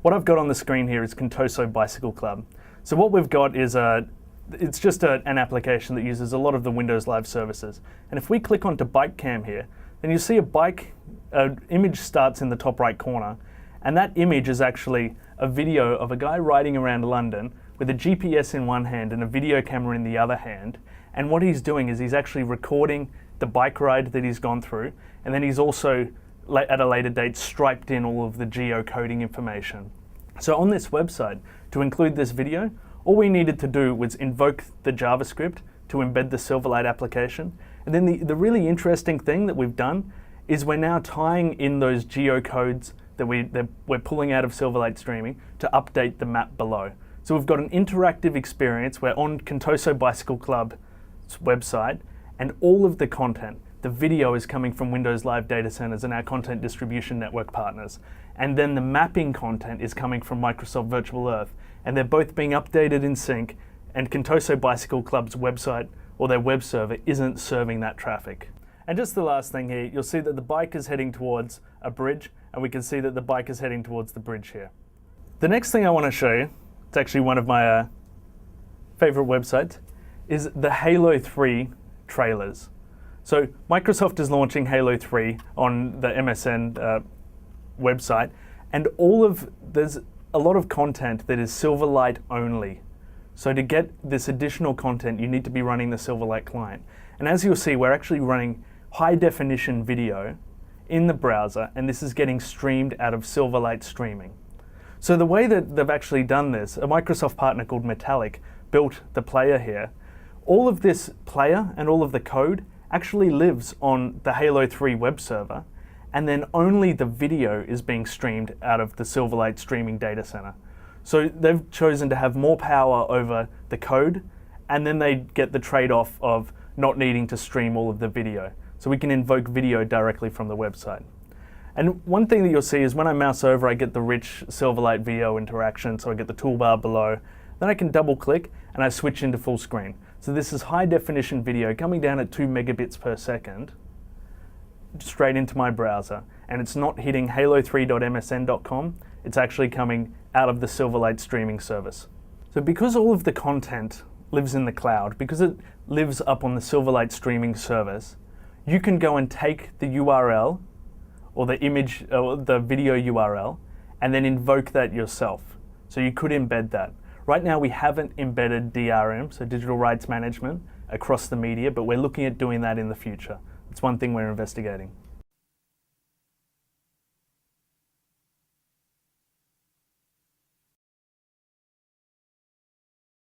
what I've got on the screen here is Contoso Bicycle Club. So what we've got is it's just an application that uses a lot of the Windows Live services. And if we click onto Bike Cam here, then you see an image starts in the top right corner, and that image is actually a video of a guy riding around London with a GPS in one hand and a video camera in the other hand. And what he's doing is he's actually recording the bike ride that he's gone through, and then he's also, at a later date, striped in all of the geocoding information. So on this website, to include this video, all we needed to do was invoke the JavaScript to embed the Silverlight application. And then the really interesting thing that we've done is we're now tying in those geocodes that we're pulling out of Silverlight streaming to update the map below. So we've got an interactive experience. We're on Contoso Bicycle Club's website, and all of the content, the video is coming from Windows Live data centers and our content distribution network partners. And then the mapping content is coming from Microsoft Virtual Earth. And they're both being updated in sync, and Contoso Bicycle Club's website or their web server isn't serving that traffic. And just the last thing here, you'll see that the bike is heading towards a bridge, and we can see that the bike is heading towards the bridge here. The next thing I want to show you, it's actually one of my favorite websites, is the Halo 3 trailers. So Microsoft is launching Halo 3 on the MSN website, and there's a lot of content that is Silverlight only. So to get this additional content, you need to be running the Silverlight client. And as you'll see, we're actually running high definition video in the browser, and this is getting streamed out of Silverlight streaming. So the way that they've actually done this, a Microsoft partner called Metallic built the player here. All of this player and all of the code actually lives on the Halo 3 web server, and then only the video is being streamed out of the Silverlight streaming data center. So they've chosen to have more power over the code, and then they get the trade-off of not needing to stream all of the video. So we can invoke video directly from the website. And one thing that you'll see is when I mouse over, I get the rich Silverlight video interaction, so I get the toolbar below. Then I can double click and I switch into full screen. So this is high definition video coming down at 2 megabits per second, straight into my browser, and it's not hitting halo3.msn.com, it's actually coming out of the Silverlight streaming service. So because all of the content lives in the cloud, because it lives up on the Silverlight streaming service, you can go and take the URL or the image or the video URL and then invoke that yourself. So you could embed that. Right now we haven't embedded DRM, so digital rights management, across the media, but we're looking at doing that in the future. It's one thing we're investigating.